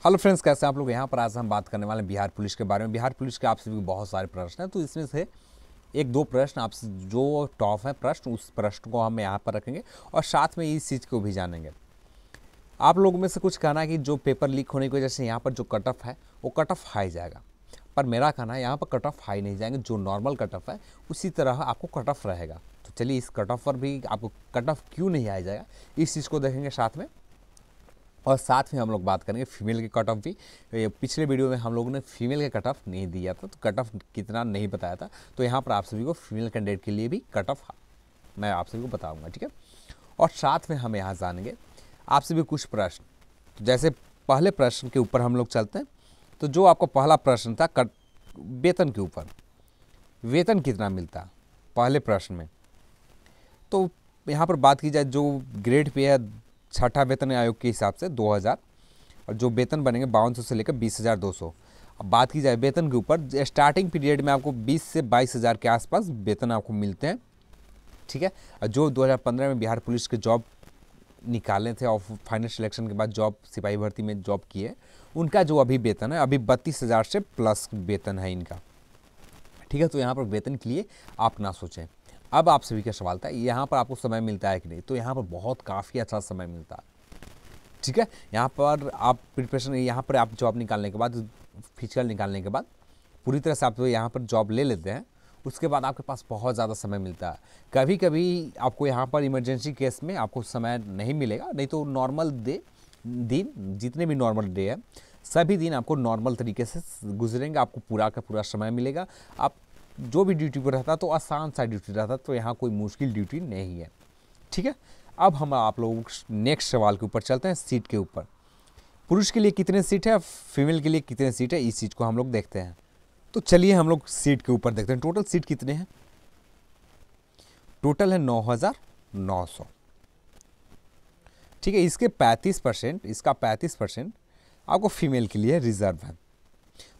Hello friends, कैसे हैं आप लोग। यहाँ पर आज हम बात करने वाले हैं बिहार पुलिस के बारे में। बिहार पुलिस के आपसे भी बहुत सारे प्रश्न हैं, तो इसमें से एक दो प्रश्न आपसे जो टॉप है प्रश्न, उस प्रश्न को हम यहाँ पर रखेंगे और साथ में इस चीज़ को भी जानेंगे। आप लोगों में से कुछ कहना है कि जो पेपर लीक होने की वजह से यहाँ पर जो कट ऑफ है वो कट ऑफ हाई जाएगा, पर मेरा कहना है यहाँ पर कट ऑफ हाई नहीं जाएंगे। जो नॉर्मल कट ऑफ है उसी तरह आपको कट ऑफ रहेगा। तो चलिए इस कट ऑफ पर भी आपको कट ऑफ क्यों नहीं आ जाएगा इस चीज़ को देखेंगे साथ में। और साथ में हम लोग बात करेंगे फीमेल के कट ऑफ भी। पिछले वीडियो में हम लोगों ने फीमेल के कट ऑफ नहीं दिया था, तो कट ऑफ कितना नहीं बताया था, तो यहाँ पर आप सभी को फीमेल कैंडिडेट के लिए भी कट ऑफ मैं आप सभी को बताऊंगा, ठीक है। और साथ में हम यहाँ जानेंगे आपसे भी कुछ प्रश्न। तो जैसे पहले प्रश्न के ऊपर हम लोग चलते हैं। तो जो आपका पहला प्रश्न था वेतन के ऊपर, वेतन कितना मिलता है पहले प्रश्न में। तो यहाँ पर बात की जाए जो ग्रेड पे है छठा वेतन आयोग के हिसाब से 2000, और जो वेतन बनेंगे 5200 से लेकर 20,200। अब बात की जाए वेतन के ऊपर, स्टार्टिंग पीरियड में आपको 20 से 22,000 के आसपास वेतन आपको मिलते हैं, ठीक है। और जो 2015 में बिहार पुलिस के जॉब निकाले थे और फाइनल सिलेक्शन के बाद जॉब सिपाही भर्ती में जॉब किए, उनका जो अभी वेतन है अभी 32,000 से प्लस वेतन है इनका, ठीक है। तो यहाँ पर वेतन के लिए आप ना सोचें। अब आप सभी का सवाल था यहाँ पर आपको समय मिलता है कि नहीं, तो यहाँ पर बहुत काफ़ी अच्छा समय मिलता है, ठीक है। यहाँ पर आप प्रिपरेशन, यहाँ पर आप जॉब निकालने के बाद, फिजिकल निकालने के बाद पूरी तरह से आप यहाँ पर जॉब ले लेते हैं, उसके बाद आपके पास बहुत ज़्यादा समय मिलता है। कभी कभी आपको यहाँ पर इमरजेंसी केस में आपको समय नहीं मिलेगा, नहीं तो नॉर्मल दिन जितने भी नॉर्मल डे है सभी दिन आपको नॉर्मल तरीके से गुजरेंगे, आपको पूरा का पूरा समय मिलेगा। आप जो भी ड्यूटी पर रहता तो आसान सा ड्यूटी रहता, तो यहाँ कोई मुश्किल ड्यूटी नहीं है, ठीक है। अब हम आप लोग नेक्स्ट सवाल के ऊपर चलते हैं, सीट के ऊपर। पुरुष के लिए कितने सीट है, फीमेल के लिए कितने सीट है, इस चीज़ को हम लोग देखते हैं। तो चलिए हम लोग सीट के ऊपर देखते हैं। टोटल सीट कितने हैं, टोटल है 9,900, ठीक है। इसके 35%, इसका 35% आपको फीमेल के लिए रिजर्व है।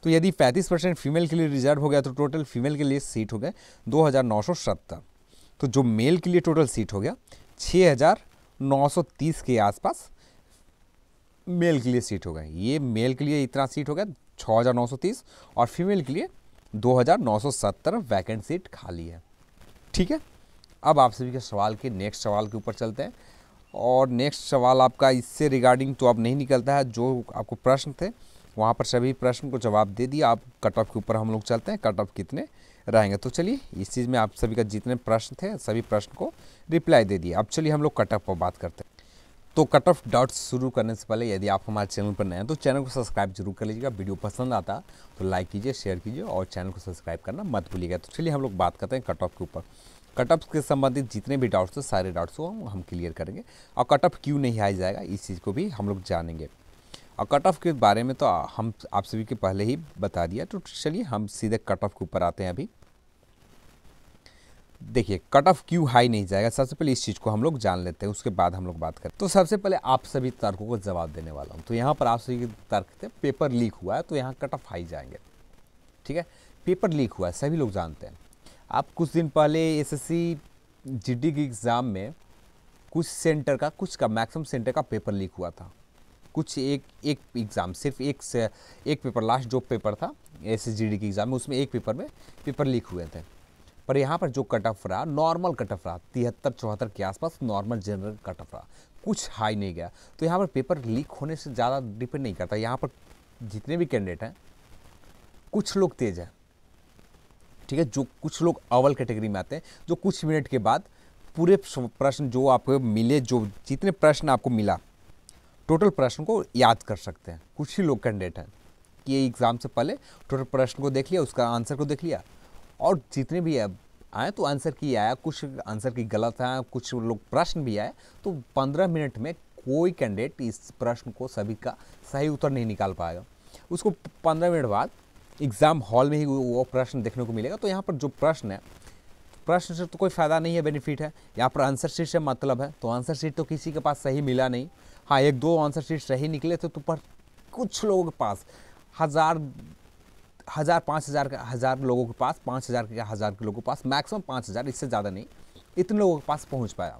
तो यदि 35% फीमेल के लिए रिजर्व हो गया तो टोटल फीमेल के लिए सीट हो गए 2,970। तो जो मेल के लिए टोटल सीट हो गया 6,930 के आसपास मेल के लिए सीट हो गए। ये मेल के लिए इतना सीट हो गया 6,930, और फीमेल के लिए 2,970 वैकेंट सीट खाली है, ठीक है। अब आप सभी के सवाल के नेक्स्ट सवाल के ऊपर चलते हैं। और नेक्स्ट सवाल आपका इससे रिगार्डिंग तो अब नहीं निकलता है, जो आपको प्रश्न थे वहाँ पर सभी प्रश्न को जवाब दे दिया। आप कट ऑफ के ऊपर हम लोग चलते हैं, कट ऑफ कितने रहेंगे। तो चलिए इस चीज़ में आप सभी का जितने प्रश्न थे सभी प्रश्न को रिप्लाई दे दिए। अब चलिए हम लोग कट ऑफ पर बात करते हैं। तो कट ऑफ डाउट्स शुरू करने से पहले यदि आप हमारे चैनल पर नए हैं तो चैनल को सब्सक्राइब जरूर कर लीजिएगा। वीडियो पसंद आता तो लाइक कीजिए, शेयर कीजिए और चैनल को सब्सक्राइब करना मत भूलिएगा। तो चलिए हम लोग बात करते हैं कट ऑफ के ऊपर। कट ऑफ के संबंधित जितने भी डाउट्स थे सारे डाउट्स को हम क्लियर करेंगे, और कट ऑफ क्यों नहीं आ जाएगा इस चीज़ को भी हम लोग जानेंगे। और कट ऑफ के बारे में तो हम आप सभी के पहले ही बता दिया। तो चलिए हम सीधे कट ऑफ के ऊपर आते हैं। अभी देखिए कट ऑफ क्यों हाई नहीं जाएगा, सबसे पहले इस चीज़ को हम लोग जान लेते हैं, उसके बाद हम लोग बात करें। तो सबसे पहले आप सभी तर्कों को जवाब देने वाला हूँ। तो यहाँ पर आप सभी के तर्क थे पेपर लीक हुआ है, तो यहाँ कट ऑफ हाई जाएंगे, ठीक है। पेपर लीक हुआ है सभी लोग जानते हैं। आप कुछ दिन पहले एसएससी जीडी के एग्ज़ाम में कुछ का मैक्सिमम सेंटर का पेपर लीक हुआ था। कुछ एक एग्ज़ाम सिर्फ एक पेपर, लास्ट जो पेपर था एसएसजीडी के एग्ज़ाम में, उसमें एक पेपर में पेपर लीक हुए थे। पर यहाँ पर जो कट ऑफ रहा नॉर्मल कट ऑफ रहा 73-74 के आसपास, नॉर्मल जनरल कट ऑफ रहा, कुछ हाई नहीं गया। तो यहाँ पर पेपर लीक होने से ज़्यादा डिपेंड नहीं करता। यहाँ पर जितने भी कैंडिडेट हैं कुछ लोग तेज हैं, ठीक है, जो कुछ लोग अव्वल कैटेगरी में आते हैं, जो कुछ मिनट के बाद पूरे प्रश्न जो आपको मिले, जो जितने प्रश्न आपको मिला टोटल प्रश्न को याद कर सकते हैं। कुछ ही लोग कैंडिडेट हैं कि ये एग्ज़ाम से पहले टोटल प्रश्न को देख लिया, उसका आंसर को देख लिया, और जितने भी आए तो आंसर की आया, कुछ आंसर की गलत आया, कुछ लोग प्रश्न भी आए। तो 15 मिनट में कोई कैंडिडेट इस प्रश्न को सभी का सही उत्तर नहीं निकाल पाएगा। उसको 15 मिनट बाद एग्ज़ाम हॉल में ही वो प्रश्न देखने को मिलेगा। तो यहाँ पर जो प्रश्न है, प्रश्न से तो कोई फ़ायदा नहीं है, बेनिफिट है। यहाँ पर आंसर शीट से मतलब है, तो आंसर शीट तो किसी के पास सही मिला नहीं। हाँ, एक दो आंसर शीट सही निकले थे, तो पर कुछ लोगों के पास हज़ार 5,000 लोगों के पास, 5,000 के लोगों के पास, मैक्सिमम 5,000, इससे ज़्यादा नहीं, इतने लोगों के पास पहुंच पाया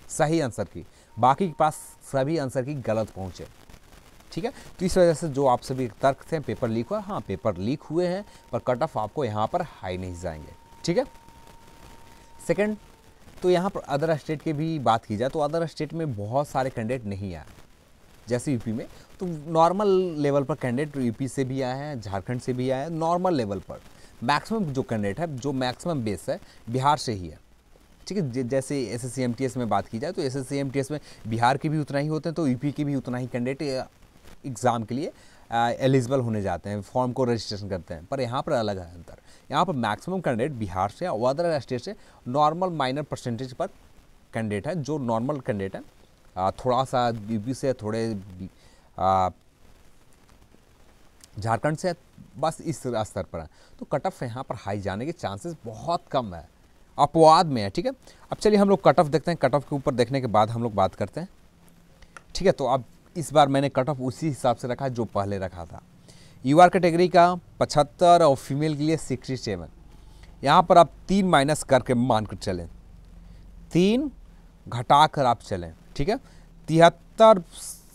सही आंसर की। बाकी के पास सभी आंसर की गलत पहुंचे, ठीक है। तो इस वजह से जो आप सभी तर्क थे पेपर लीक हुआ, हाँ पेपर लीक हुए हैं पर कट ऑफ आपको यहाँ पर हाई नहीं जाएंगे, ठीक है। सेकंड, तो यहाँ पर अदर स्टेट की भी बात की जाए तो अदर स्टेट में बहुत सारे कैंडिडेट नहीं आए, जैसे यूपी में तो नॉर्मल लेवल पर कैंडिडेट यूपी से भी आए हैं, झारखंड से भी आए हैं, नॉर्मल लेवल पर। मैक्सिमम जो कैंडिडेट है, जो मैक्सिमम बेस है बिहार से ही है, ठीक है। जैसे एसएससी एमटीएस में बात की जाए तो एसएससी एमटीएस में बिहार के भी उतना ही होते हैं, तो यूपी के भी उतना ही कैंडिडेट एग्ज़ाम के लिए एलिजिबल होने जाते हैं, फॉर्म को रजिस्ट्रेशन करते हैं। पर यहाँ पर अलग है अंतर, यहाँ पर मैक्सिमम कैंडिडेट बिहार से और अदर स्टेट से नॉर्मल माइनर परसेंटेज पर कैंडिडेट है। जो नॉर्मल कैंडिडेट है थोड़ा सा यूपी से, थोड़े झारखंड से, बस इस स्तर पर है, तो कट ऑफ यहाँ पर हाई जाने के चांसेस बहुत कम है, अपवाद में है, ठीक है। अब चलिए हम लोग कट ऑफ देखते हैं, कट ऑफ के ऊपर देखने के बाद हम लोग बात करते हैं, ठीक है। तो अब इस बार मैंने कट ऑफ उसी हिसाब से रखा जो पहले रखा था। यूआर कैटेगरी का 75 और फीमेल के लिए 67। यहाँ पर आप 3 माइनस करके मान कर चलें, 3 घटा कर आप चलें, ठीक है। 73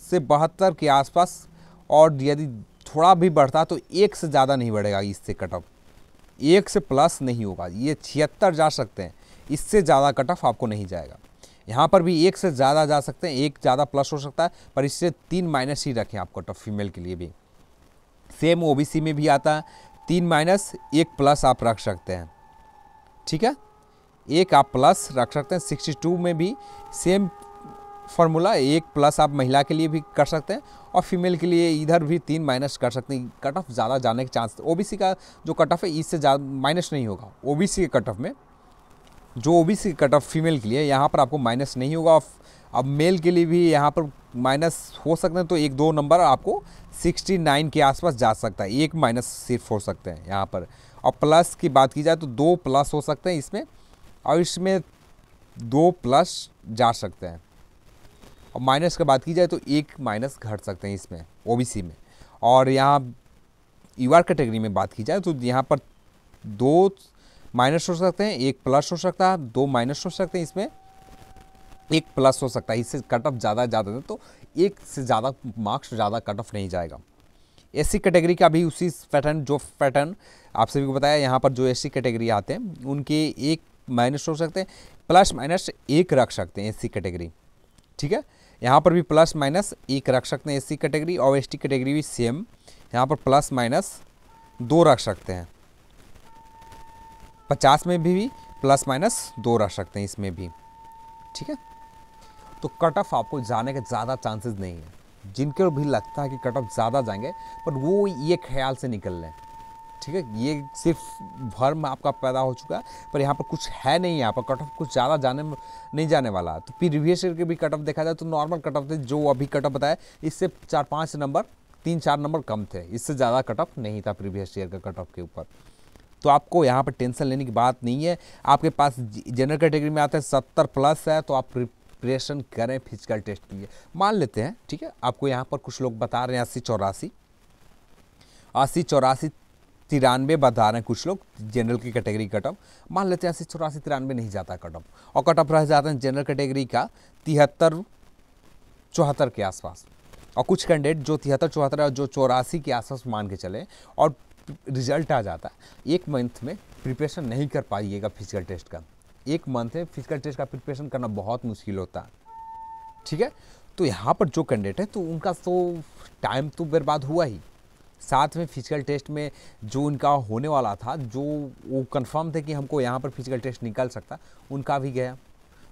से 72 के आसपास, और यदि थोड़ा भी बढ़ता तो 1 से ज़्यादा नहीं बढ़ेगा इससे कट ऑफ, 1 से प्लस नहीं होगा। ये 76 जा सकते हैं, इससे ज़्यादा कट ऑफ आपको नहीं जाएगा। यहाँ पर भी 1 से ज़्यादा जा सकते हैं, 1 ज़्यादा प्लस हो सकता है, पर इससे 3 माइनस ही रखें आप कट ऑफ फीमेल के लिए भी। सेम ओबीसी में भी आता है, 3 माइनस 1 प्लस आप रख सकते हैं, ठीक है। 1 आप प्लस रख सकते हैं। 62 में भी सेम फार्मूला, 1 प्लस आप महिला के लिए भी कर सकते हैं और फीमेल के लिए इधर भी 3 माइनस कर सकते हैं। कट ऑफ ज़्यादा जाने के चांस, ओबीसी का जो कट ऑफ है इससे ज़्यादा माइनस नहीं होगा। ओबीसी के कट ऑफ में, जो ओबीसी कट ऑफ फीमेल के लिए यहाँ पर आपको माइनस नहीं होगा। अब मेल के लिए भी यहाँ पर माइनस हो सकते हैं, तो 1-2 नंबर आपको 69 के आसपास जा सकता है, 1 माइनस सिर्फ हो सकते हैं यहाँ पर। और प्लस की बात की जाए तो 2 प्लस हो सकते हैं इसमें, और इसमें 2 प्लस जा सकते हैं। और माइनस की बात की जाए तो 1 माइनस घट सकते हैं इसमें ओबीसी में। और यहाँ यूआर कैटेगरी में बात की जाए तो यहाँ पर 2 माइनस हो सकते हैं, 1 प्लस हो सकता है, 2 माइनस हो सकते हैं, इसमें 1 प्लस हो सकता है। इससे कट ऑफ ज़्यादा है तो 1 से ज़्यादा मार्क्स ज़्यादा कट ऑफ नहीं जाएगा। एससी कैटेगरी का भी उसी पैटर्न, जो पैटर्न आप सभी को बताया, यहाँ पर जो एससी कैटेगरी आते हैं उनके 1 माइनस हो सकते हैं, प्लस माइनस 1 रख सकते हैं एससी कैटेगरी, ठीक है। यहाँ पर भी प्लस माइनस 1 रख सकते हैं एससी कैटेगरी, और एसटी कैटेगरी भी सेम, यहाँ पर प्लस माइनस 2 रख सकते हैं। 50 में भी प्लस माइनस 2 रख सकते हैं इसमें भी, ठीक है। तो कट ऑफ आपको जाने के ज़्यादा चांसेस नहीं है। जिनको भी लगता है कि कट ऑफ ज़्यादा जाएंगे, पर वो ये ख्याल से निकल लें, ठीक है। ये सिर्फ भ्रम आपका पैदा हो चुका है, पर यहाँ पर कुछ है नहीं, यहाँ पर कट ऑफ कुछ ज़्यादा नहीं जाने वाला। तो प्रीवियस ईयर के भी कट ऑफ देखा जाए तो नॉर्मल कट ऑफ थे, जो अभी कट ऑफ बताया इससे 4-5 नंबर, 3-4 नंबर कम थे, इससे ज़्यादा कट ऑफ नहीं था प्रीवियस ईयर का कट ऑफ के ऊपर। तो आपको यहाँ पर टेंशन लेने की बात नहीं है। आपके पास जनरल कैटेगरी में आते हैं 70 प्लस है, तो आप प्रिपरेशन करें फिजिकल टेस्ट के लिए, मान लेते हैं, ठीक है। आपको यहाँ पर कुछ लोग बता रहे हैं 80-84, 93 बता रहे हैं कुछ लोग जनरल की कैटेगरी कट ऑफ, मान लेते हैं 80-84-93 नहीं जाता कट ऑफ, और कट ऑफ रह जाते हैं जनरल कैटेगरी का 73-74 के आसपास। और कुछ कैंडिडेट जो 73-74 और जो 84 के आसपास मान के चले, और रिजल्ट आ जाता है 1 मंथ में प्रिपरेशन नहीं कर पाइएगा फिजिकल टेस्ट का। 1 मंथ में फिजिकल टेस्ट का प्रिपरेशन करना बहुत मुश्किल होता है, ठीक है। तो यहाँ पर जो कैंडिडेट है तो उनका तो टाइम तो बर्बाद हुआ ही, साथ में फिजिकल टेस्ट में जो उनका होने वाला था, जो वो कंफर्म थे कि हमको यहाँ पर फिजिकल टेस्ट निकल सकता, उनका भी गया।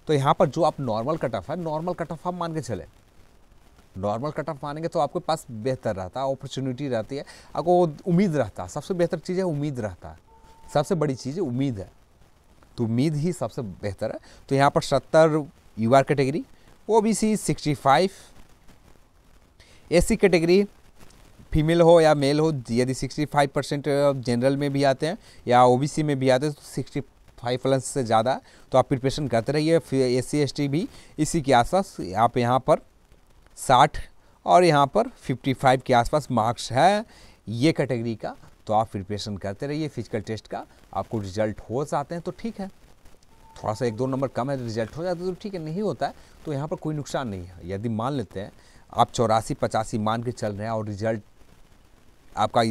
तो यहाँ पर जो आप नॉर्मल कट ऑफ है, नॉर्मल कट ऑफ आप मान के चले, नॉर्मल कट ऑफ मानेंगे तो आपके पास बेहतर रहता है, अपॉर्चुनिटी रहती है, आपको उम्मीद रहता है। सबसे बेहतर चीज़ है उम्मीद रहता है, सबसे बड़ी चीज़ है उम्मीद है, तो उम्मीद ही सबसे बेहतर है। तो यहाँ पर 70 UR category, OBC 65, SC category female हो या मेल हो, यदि 65% जनरल में भी आते हैं या ओबीसी में भी आते हैं तो 65 प्लस से ज़्यादा, तो आप प्रिपरेशन करते रहिए। फिर एससी एसटी भी इसी के आसपास, आप यहाँ पर 60 और यहाँ पर 55 के आसपास मार्क्स है ये कैटेगरी का, तो आप प्रिपरेशन करते रहिए फिजिकल टेस्ट का। आपको रिजल्ट हो जाते हैं तो ठीक है, थोड़ा सा 1-2 नंबर कम है, रिजल्ट हो जाता है तो ठीक है, नहीं होता है तो यहाँ पर कोई नुकसान नहीं है। यदि मान लेते हैं आप 84-85 मान के चल रहे हैं और रिजल्ट आपका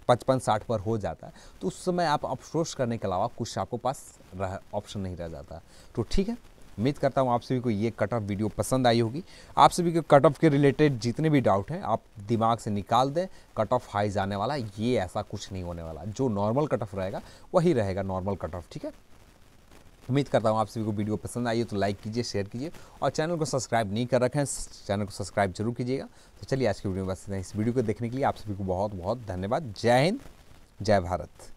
55-60 पर हो जाता है, तो उस समय आप अफसोस करने के अलावा कुछ आपको पास ऑप्शन नहीं रह जाता। तो ठीक है, उम्मीद करता हूँ आप सभी को ये कट ऑफ वीडियो पसंद आई होगी। आप सभी को कट ऑफ के रिलेटेड जितने भी डाउट हैं आप दिमाग से निकाल दें। कट ऑफ हाई जाने वाला, ये ऐसा कुछ नहीं होने वाला। जो नॉर्मल कट ऑफ रहेगा वही रहेगा नॉर्मल कट ऑफ। ठीक है, उम्मीद करता हूँ आप सभी को वीडियो पसंद आई है, तो लाइक कीजिए, शेयर कीजिए और चैनल को सब्सक्राइब नहीं कर रखे हैं चैनल को सब्सक्राइब जरूर कीजिएगा। तो चलिए आज की वीडियो में बस इतना ही। इस वीडियो को देखने के लिए आप सभी को बहुत बहुत धन्यवाद। जय हिंद, जय भारत।